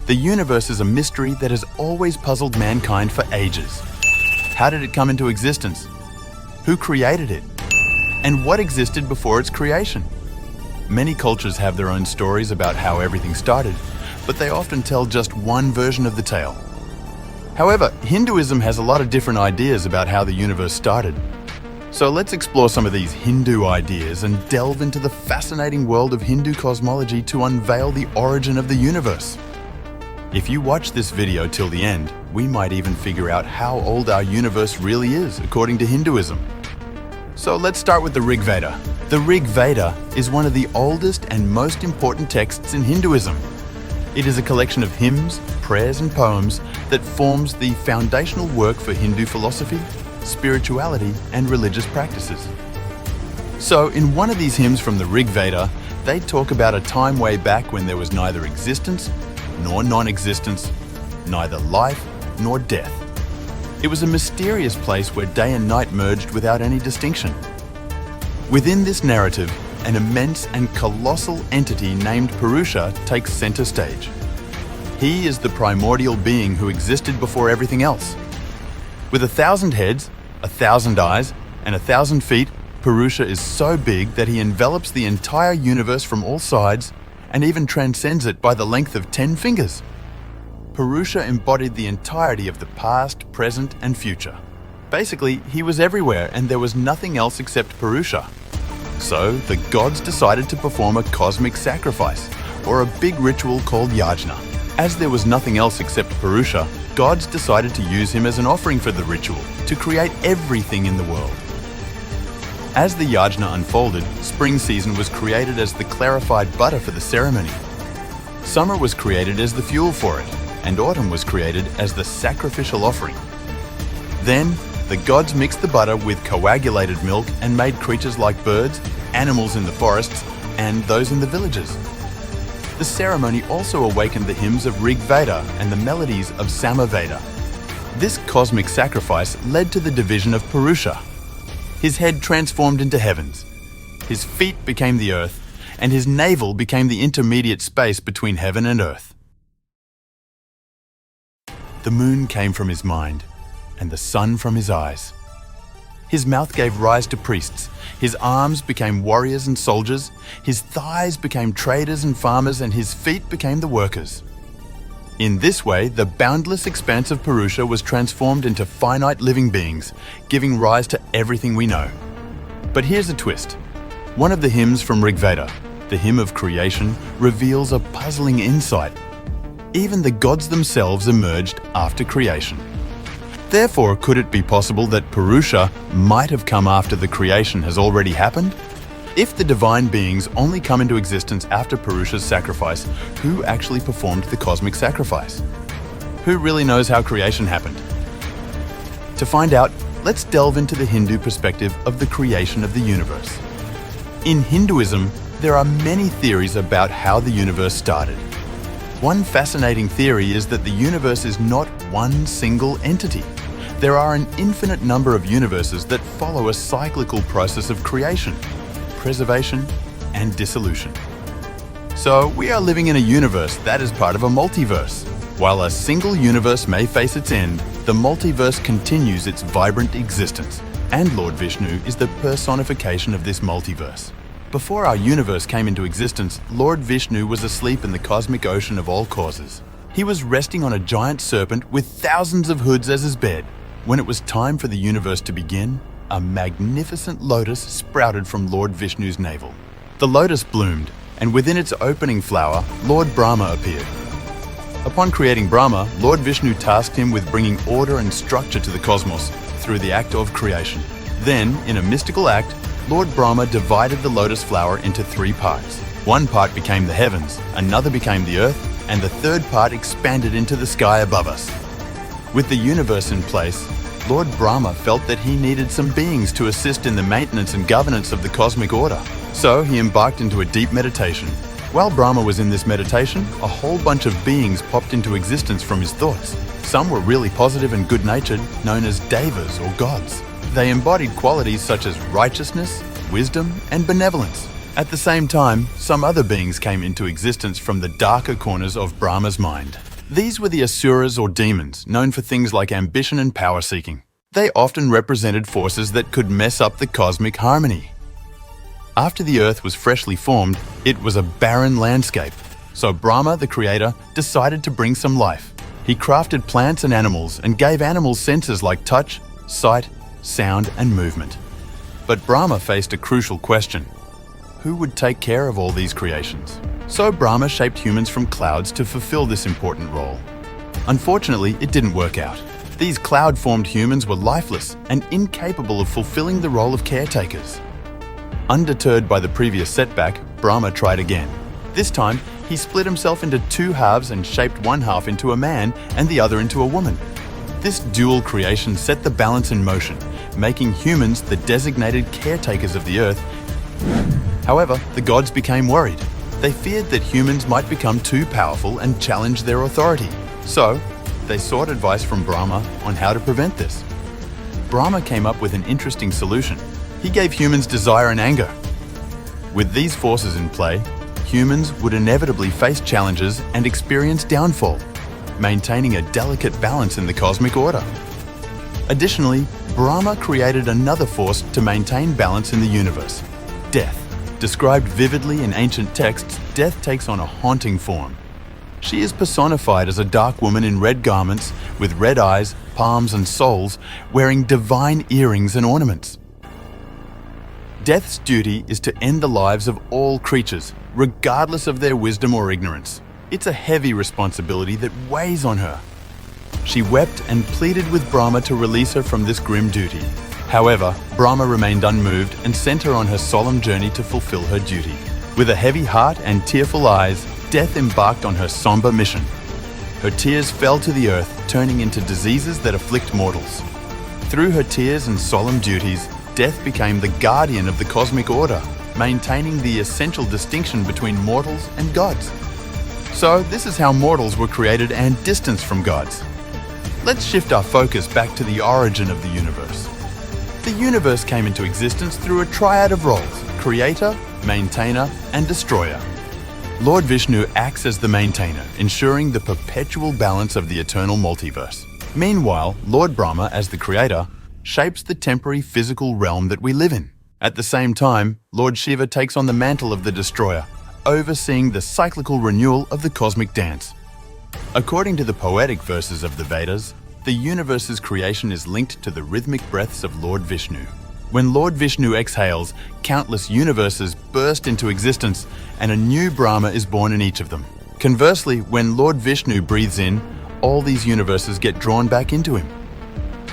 The universe is a mystery that has always puzzled mankind for ages. How did it come into existence? Who created it? And what existed before its creation? Many cultures have their own stories about how everything started, but they often tell just one version of the tale. However, Hinduism has a lot of different ideas about how the universe started. So let's explore some of these Hindu ideas and delve into the fascinating world of Hindu cosmology to unveil the origin of the universe. If you watch this video till the end, we might even figure out how old our universe really is according to Hinduism. So let's start with the Rig Veda. The Rig Veda is one of the oldest and most important texts in Hinduism. It is a collection of hymns, prayers and poems that forms the foundational work for Hindu philosophy, spirituality and religious practices. So in one of these hymns from the Rig Veda, they talk about a time way back when there was neither existence nor non-existence, neither life nor death. It was a mysterious place where day and night merged without any distinction. Within this narrative, an immense and colossal entity named Purusha takes center stage. He is the primordial being who existed before everything else. With 1,000 heads, 1,000 eyes, and 1,000 feet, Purusha is so big that he envelops the entire universe from all sides and even transcends it by the length of 10 fingers. Purusha embodied the entirety of the past, present, and future. Basically, he was everywhere and there was nothing else except Purusha. So, the gods decided to perform a cosmic sacrifice, or a big ritual called yajna. As there was nothing else except Purusha, gods decided to use him as an offering for the ritual, to create everything in the world. As the yajna unfolded, spring season was created as the clarified butter for the ceremony. Summer was created as the fuel for it, and autumn was created as the sacrificial offering. Then, the gods mixed the butter with coagulated milk and made creatures like birds, animals in the forests, and those in the villages. The ceremony also awakened the hymns of Rig Veda and the melodies of Sama Veda. This cosmic sacrifice led to the division of Purusha. His head transformed into heavens, his feet became the earth, and his navel became the intermediate space between heaven and earth. The moon came from his mind, and the sun from his eyes. His mouth gave rise to priests, his arms became warriors and soldiers, his thighs became traders and farmers, and his feet became the workers. In this way, the boundless expanse of Purusha was transformed into finite living beings, giving rise to everything we know. But here's a twist. One of the hymns from Rig Veda, the hymn of creation, reveals a puzzling insight. Even the gods themselves emerged after creation. Therefore, could it be possible that Purusha might have come after the creation has already happened? If the divine beings only come into existence after Purusha's sacrifice, who actually performed the cosmic sacrifice? Who really knows how creation happened? To find out, let's delve into the Hindu perspective of the creation of the universe. In Hinduism, there are many theories about how the universe started. One fascinating theory is that the universe is not one single entity. There are an infinite number of universes that follow a cyclical process of creation, preservation, and dissolution. So we are living in a universe that is part of a multiverse. While a single universe may face its end, the multiverse continues its vibrant existence, and Lord Vishnu is the personification of this multiverse. Before our universe came into existence, Lord Vishnu was asleep in the cosmic ocean of all causes. He was resting on a giant serpent with thousands of hoods as his bed. When it was time for the universe to begin, a magnificent lotus sprouted from Lord Vishnu's navel. The lotus bloomed, and within its opening flower, Lord Brahma appeared. Upon creating Brahma, Lord Vishnu tasked him with bringing order and structure to the cosmos through the act of creation. Then, in a mystical act, Lord Brahma divided the lotus flower into 3 parts. One part became the heavens, another became the earth, and the third part expanded into the sky above us. With the universe in place, Lord Brahma felt that he needed some beings to assist in the maintenance and governance of the cosmic order. So he embarked into a deep meditation. While Brahma was in this meditation, a whole bunch of beings popped into existence from his thoughts. Some were really positive and good-natured, known as devas or gods. They embodied qualities such as righteousness, wisdom, and benevolence. At the same time, some other beings came into existence from the darker corners of Brahma's mind. These were the asuras or demons, known for things like ambition and power-seeking. They often represented forces that could mess up the cosmic harmony. After the Earth was freshly formed, it was a barren landscape. So Brahma, the creator, decided to bring some life. He crafted plants and animals and gave animals senses like touch, sight, sound, and movement. But Brahma faced a crucial question. Who would take care of all these creations? So Brahma shaped humans from clouds to fulfill this important role. Unfortunately, it didn't work out. These cloud-formed humans were lifeless and incapable of fulfilling the role of caretakers. Undeterred by the previous setback, Brahma tried again. This time, he split himself into two halves and shaped one half into a man and the other into a woman. This dual creation set the balance in motion, making humans the designated caretakers of the Earth. However, the gods became worried. They feared that humans might become too powerful and challenge their authority. So, they sought advice from Brahma on how to prevent this. Brahma came up with an interesting solution. He gave humans desire and anger. With these forces in play, humans would inevitably face challenges and experience downfall, maintaining a delicate balance in the cosmic order. Additionally, Brahma created another force to maintain balance in the universe: death. Described vividly in ancient texts, death takes on a haunting form. She is personified as a dark woman in red garments, with red eyes, palms, and soles, wearing divine earrings and ornaments. Death's duty is to end the lives of all creatures, regardless of their wisdom or ignorance. It's a heavy responsibility that weighs on her. She wept and pleaded with Brahma to release her from this grim duty. However, Brahma remained unmoved and sent her on her solemn journey to fulfill her duty. With a heavy heart and tearful eyes, Death embarked on her somber mission. Her tears fell to the earth, turning into diseases that afflict mortals. Through her tears and solemn duties, Death became the guardian of the cosmic order, maintaining the essential distinction between mortals and gods. So, this is how mortals were created and distanced from gods. Let's shift our focus back to the origin of the universe. The universe came into existence through a triad of roles: creator, maintainer, and destroyer. Lord Vishnu acts as the maintainer, ensuring the perpetual balance of the eternal multiverse. Meanwhile, Lord Brahma, as the creator, shapes the temporary physical realm that we live in. At the same time, Lord Shiva takes on the mantle of the destroyer, overseeing the cyclical renewal of the cosmic dance. According to the poetic verses of the Vedas, the universe's creation is linked to the rhythmic breaths of Lord Vishnu. When Lord Vishnu exhales, countless universes burst into existence, and a new Brahma is born in each of them. Conversely, when Lord Vishnu breathes in, all these universes get drawn back into him.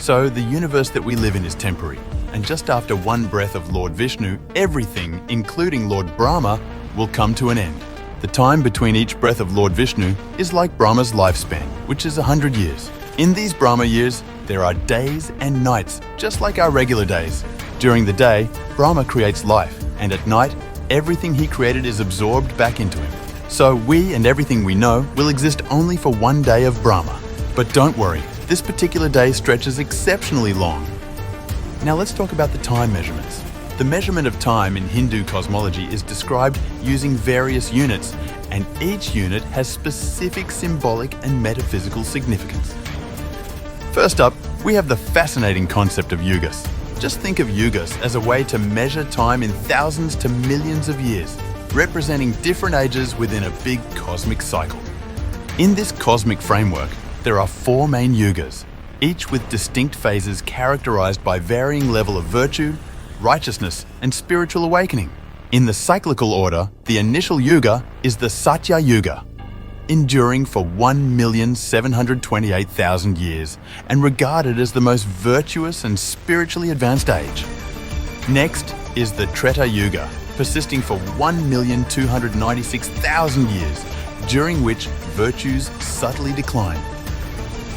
So, the universe that we live in is temporary, and just after one breath of Lord Vishnu, everything, including Lord Brahma, will come to an end. The time between each breath of Lord Vishnu is like Brahma's lifespan, which is 100 years. In these Brahma years, there are days and nights, just like our regular days. During the day, Brahma creates life, and at night, everything he created is absorbed back into him. So we and everything we know will exist only for one day of Brahma. But don't worry, this particular day stretches exceptionally long. Now let's talk about the time measurements. The measurement of time in Hindu cosmology is described using various units, and each unit has specific symbolic and metaphysical significance. First up, we have the fascinating concept of yugas. Just think of yugas as a way to measure time in thousands to millions of years, representing different ages within a big cosmic cycle. In this cosmic framework, there are 4 main yugas, each with distinct phases characterized by varying level of virtue, righteousness, and spiritual awakening. In the cyclical order, the initial yuga is the Satya Yuga, enduring for 1,728,000 years and regarded as the most virtuous and spiritually advanced age. Next is the Treta Yuga, persisting for 1,296,000 years, during which virtues subtly decline.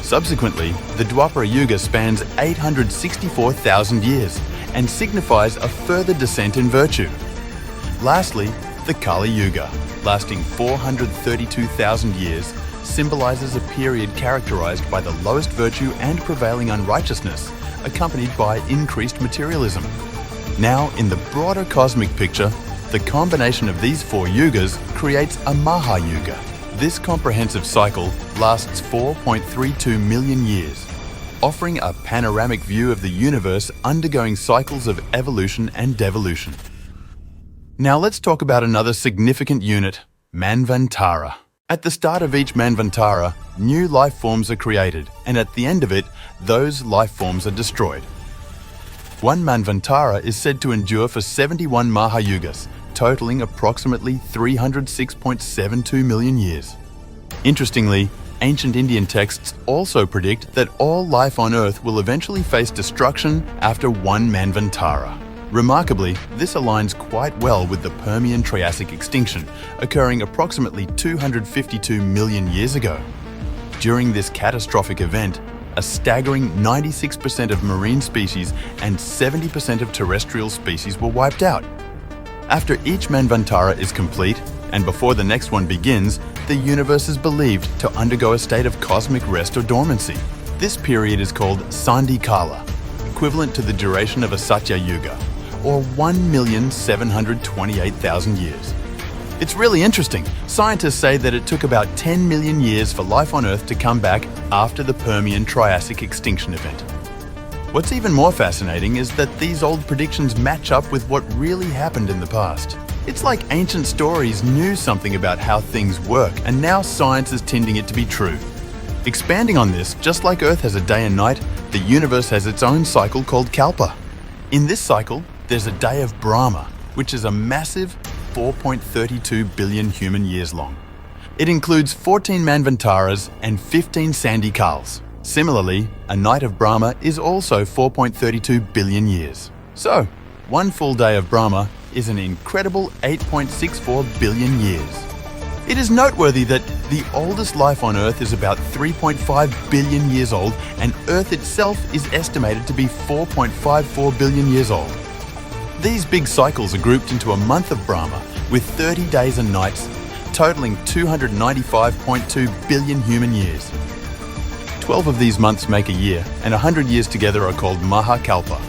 Subsequently, the Dwapara Yuga spans 864,000 years and signifies a further descent in virtue. Lastly, the Kali Yuga, lasting 432,000 years, symbolizes a period characterized by the lowest virtue and prevailing unrighteousness, accompanied by increased materialism. Now, in the broader cosmic picture, the combination of these 4 yugas creates a Maha Yuga, This comprehensive cycle lasts 4.32 million years, offering a panoramic view of the universe undergoing cycles of evolution and devolution. Now let's talk about another significant unit, Manvantara. At the start of each Manvantara, new life forms are created, and at the end of it, those life forms are destroyed. One Manvantara is said to endure for 71 Maha Yugas, totaling approximately 306.72 million years. Interestingly, ancient Indian texts also predict that all life on Earth will eventually face destruction after one Manvantara. Remarkably, this aligns quite well with the Permian-Triassic extinction, occurring approximately 252 million years ago. During this catastrophic event, a staggering 96% of marine species and 70% of terrestrial species were wiped out. After each Manvantara is complete, and before the next one begins, the universe is believed to undergo a state of cosmic rest or dormancy. This period is called Sandhi Kala, equivalent to the duration of a Satya Yuga, or 1,728,000 years. It's really interesting. Scientists say that it took about 10 million years for life on Earth to come back after the Permian-Triassic extinction event. What's even more fascinating is that these old predictions match up with what really happened in the past. It's like ancient stories knew something about how things work, and now science is tending it to be true. Expanding on this, just like Earth has a day and night, the universe has its own cycle called Kalpa. In this cycle, there's a day of Brahma, which is a massive 4.32 billion human years long. It includes 14 Manvantaras and 15 Sandhi Kals. Similarly, a night of Brahma is also 4.32 billion years. So, one full day of Brahma is an incredible 8.64 billion years. It is noteworthy that the oldest life on Earth is about 3.5 billion years old, and Earth itself is estimated to be 4.54 billion years old. These big cycles are grouped into a month of Brahma with 30 days and nights, totaling 295.2 billion human years. 12 of these months make a year, and 100 years together are called Maha Kalpa.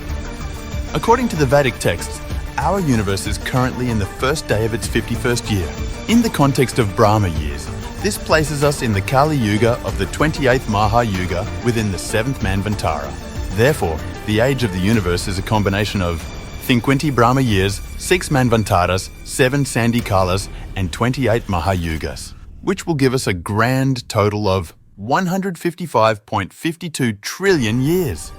According to the Vedic texts, our universe is currently in the first day of its 51st year. In the context of Brahma years, this places us in the Kali Yuga of the 28th Maha Yuga within the 7th Manvantara. Therefore, the age of the universe is a combination of 50 Brahma years, 6 Manvantaras, 7 Sandhi Kalas, and 28 Maha Yugas, which will give us a grand total of 155.52 trillion years.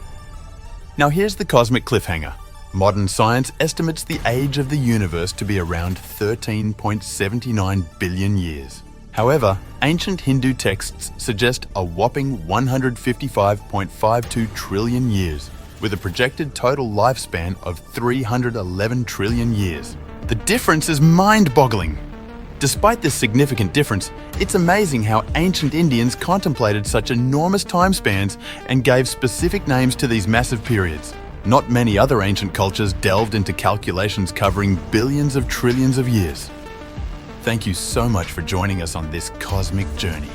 Now here's the cosmic cliffhanger. Modern science estimates the age of the universe to be around 13.79 billion years. However, ancient Hindu texts suggest a whopping 155.52 trillion years, with a projected total lifespan of 311 trillion years. The difference is mind-boggling. Despite this significant difference, it's amazing how ancient Indians contemplated such enormous time spans and gave specific names to these massive periods. Not many other ancient cultures delved into calculations covering billions of trillions of years. Thank you so much for joining us on this cosmic journey.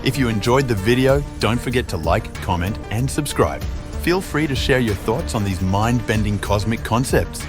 If you enjoyed the video, don't forget to like, comment, and subscribe. Feel free to share your thoughts on these mind-bending cosmic concepts.